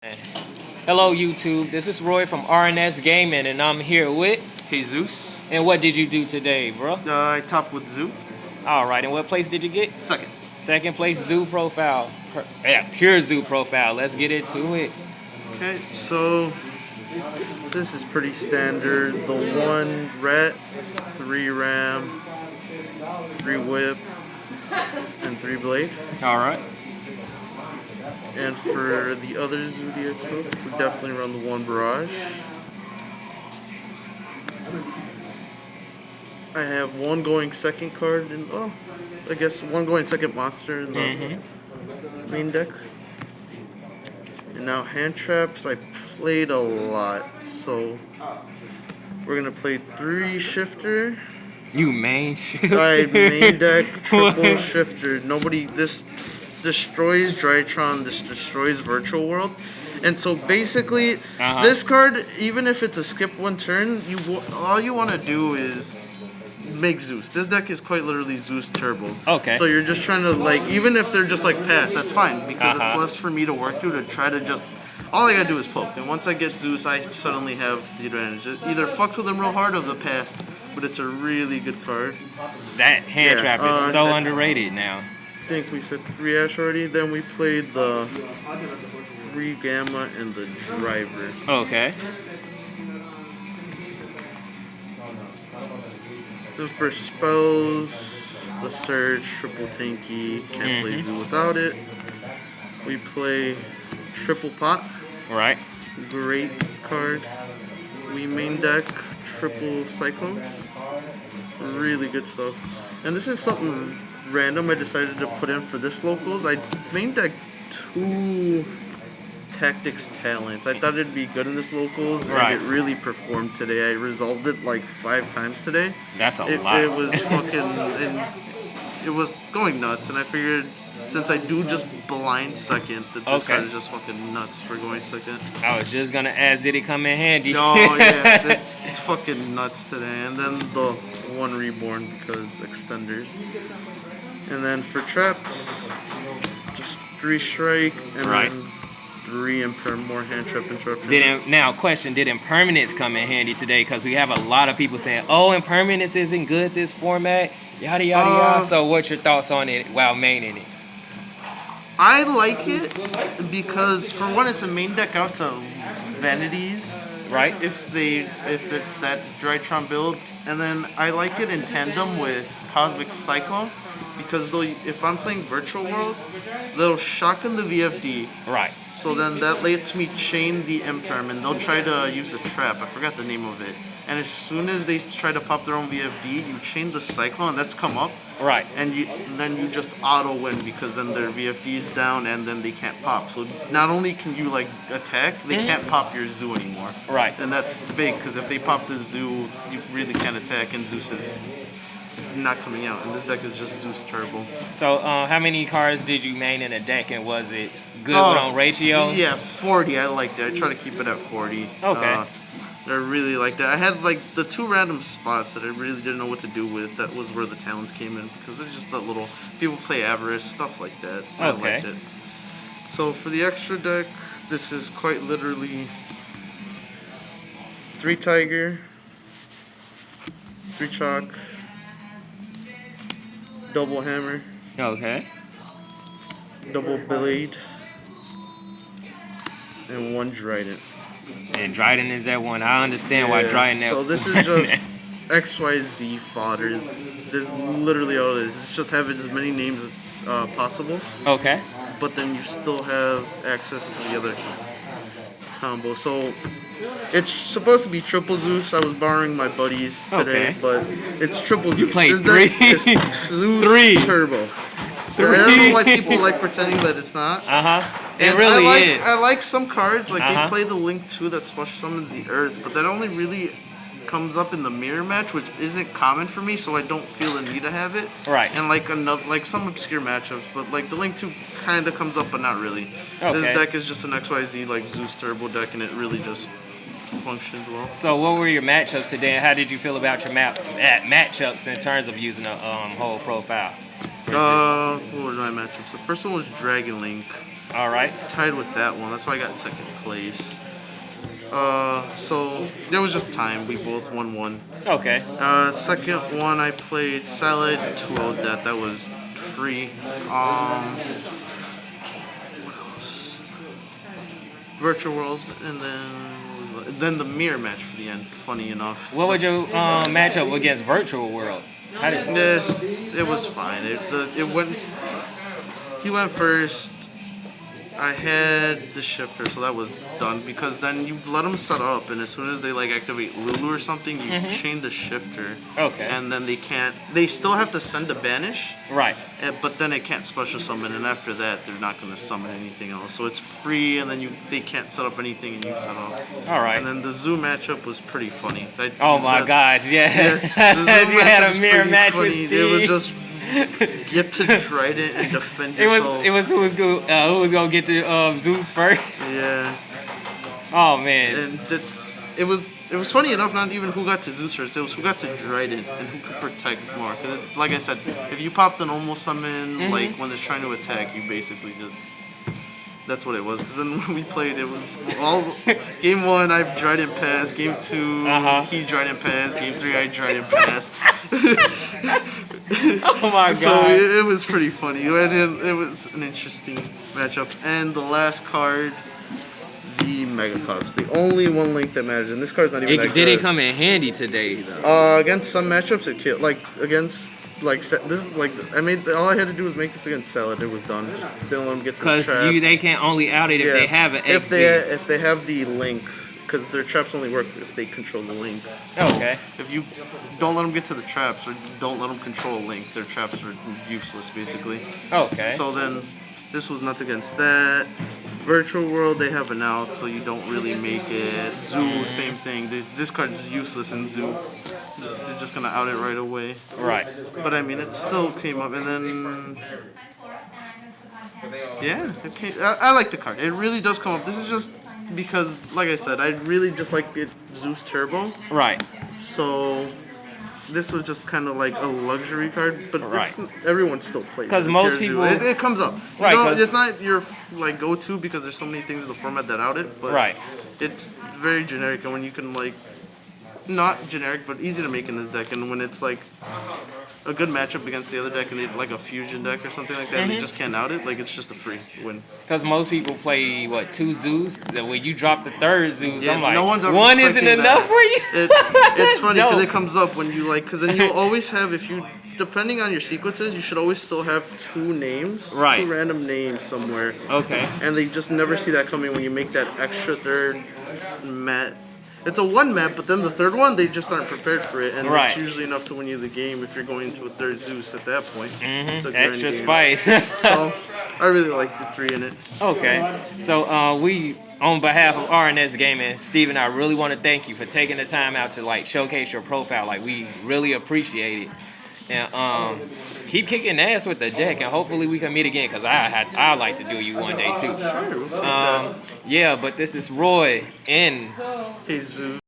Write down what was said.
Hello YouTube, this is Roy from RNS Gaming and I'm here with... Jesus. And what did you do today, bro? I topped with Zoo. Alright, and what place did you get? Second. Second place, Zoo Profile. Yeah, pure Zoo Profile. Let's get into it. Okay, so this is pretty standard. The 1 Ret, 3 Ram, 3 Whip, and 3 Blade. Alright. And for the other Zoodiac stuff, we definitely run the 1 Barrage. I have 1 going second card, and I guess 1 going second monster in the main deck. And now hand traps, I played a lot, so we're gonna play 3 Shifter. You main shifter? I main deck triple Shifter. This destroys Drytron, this destroys Virtual World. And so basically, this card, even if it's a skip 1 turn, all you want to do is make Zeus. This deck is quite literally Zeus Turbo. Okay. So you're just trying to, even if they're just pass, that's fine, because it's less for me to work through to try to just, all I gotta do is poke. And once I get Zeus, I suddenly have the advantage. It either fucks with them real hard or the pass, but it's a really good card. That hand trap is so underrated now. I think we said 3 Ash already. Then we played the 3 Gamma and the Driver. Okay. Then for spells, the Surge, triple Tanky, can't play Zoo without it. We play triple Pot. Right. Great card. We main deck triple Cyclones. Really good stuff. And this is something random I decided to put in for this locals. I main deck 2 Tactics Talents. I thought it'd be good in this locals, and it really performed today. I resolved it 5 times today. That's a lot. It was it was going nuts, and I figured since I do just blind second, that this card is just fucking nuts for going second. I was just gonna ask, did it come in handy? Oh yeah, it's fucking nuts today. And then the 1 Reborn because extenders. And then for traps, just 3 Strike and then 3 more hand trap interruptions. Now, question, did impermanence come in handy today? Because we have a lot of people saying, oh, impermanence isn't good this format, yada, yada, yada. So what's your thoughts on it while maining it? I like it because, for one, it's a main deck out to Vanities. Right. If it's that Drytron build. And then I like it in tandem with Cosmic Cyclone, because if I'm playing Virtual World, they'll shotgun the VFD. Right. So then that lets me chain the Imperm, and they'll try to use the trap. I forgot the name of it. And as soon as they try to pop their own VFD, you chain the Cyclone, and that's come up. Right. And then you just auto win, because then their VFD is down and then they can't pop. So not only can you attack, they can't pop your Zoo anymore. Right. And that's big, because if they pop the Zoo, you really can't attack, and Zeus is not coming out. And this deck is just Zeus Turbo. So how many cards did you main in a deck, and was it good on ratios? Yeah, 40. I liked it. I try to keep it at 40. Okay. I really liked that. I had the 2 random spots that I really didn't know what to do with. That was where the talents came in, because they're just that little people play Avarice, stuff like that. I liked it. So for the extra deck, this is quite literally 3 Tiger, 3 Chalk, double Hammer. Okay. Double Blade, and 1 Trident. And Dryden is that one. I understand why Dryden. So this is just XYZ fodder. There's literally all it is. It's just having as many names as possible. Okay. But then you still have access to the other combo. So it's supposed to be triple Zeus. I was borrowing my buddies today, but it's triple Zeus. You played this 3. Deck is Zeus Turbo. I don't know why people like pretending that it's not. It really is. I like some cards, they play the Link 2 that special summons the Earth, but that only really comes up in the mirror match, which isn't common for me, so I don't feel the need to have it. Right. And some obscure matchups, but the Link 2 kind of comes up, but not really. Okay. This deck is just an XYZ Zeus Turbo deck, and it really just functions well. So what were your matchups today, and how did you feel about your matchups in terms of using a whole profile? So what were my matchups? The first one was Dragon Link. All right. tied with that one. That's why I got second place. So there was just time. We both won one. Okay. Second one I played Salad 2 Death. That was free. What else? Virtual World, and then the mirror match for the end. Funny enough. What was your matchup against Virtual World? How did? It was fine. It went. He went first. I had the shifter, so that was done because then you let them set up, and as soon as they like activate Lulu or something, you chain the shifter. Okay. And then they can't. They still have to send a banish. Right. But then it can't special summon, and after that, they're not going to summon anything else. So it's free, and then they can't set up anything, and you set up. All right. And then the zoo matchup was pretty funny. Oh my gosh! Yeah. The zoo You had matchup a was mirror pretty match funny. with Steve. It was just get to Trident and defend yourself. It was who was gonna get to Zeus first. Yeah. Oh man. And it was funny enough. Not even who got to Zeus first. It was who got to Trident and who could protect more. Because like I said, if you popped a normal summon, like when it's trying to attack, you basically just. That's what it was. Because then when we played, it was all game 1. I Trident pass. Game 2, he Trident pass. Game 3, I Trident pass. Oh my god. So it was pretty funny. It was an interesting matchup. And the last card, the Mega Cups. The only one link that matters. And this card's not even that good. Did it come in handy today though? Against some matchups, it killed. Like against. Like this is like all I had to do was make this against Salad. It was done. Just didn't let them get to the trap. Because they can only out it if they have an XC. If they have the link, because their traps only work if they control the link. So Okay. If you don't let them get to the traps or don't let them control a link, their traps are useless basically. Okay. So then this was nuts against that. Virtual World, they have an out, so you don't really make it. Zoo, same thing. This card is useless in Zoo. They're just gonna out it right away. Right. But I mean, it still came up, and then yeah, it came. I like the card. It really does come up. This is just because, like I said, I really just like it Zeus Turbo. Right. So this was just kind of like a luxury card, but Right. everyone still plays. Because most people, it comes up. Right. It's not your like go-to because there's so many things in the format that out it. But right. It's very generic, and when you can like. Not generic, but easy to make in this deck. And when it's like a good matchup against the other deck, and they have like a fusion deck or something like that, and they just can't out it, like it's just a free win. Because most people play 2 Zeus. That when you drop the third Zeus, Yeah, I'm like, no one's ever one isn't expecting enough that. for you. It's funny because dope. it comes up when you like, because then you'll always have depending on your sequences, you should always still have 2 names, Right. 2 random names somewhere. Okay. And they just never see that coming when you make that extra third mat. It's a 1 map, but then the third one, they just aren't prepared for it, and Right. it's usually enough to win you the game if you're going into a third Zeus at that point. It's a grand Extra game. spice. So, I really like the 3 in it. Okay. So we, on behalf of RNS Gaming, Steve and I really want to thank you for taking the time out to like showcase your profile. Like we really appreciate it. And keep kicking ass with the deck, and hopefully we can meet again. Cause I like to do you one day too. Sure, we'll take that. Yeah, but this is Roy in Hey, Zeus.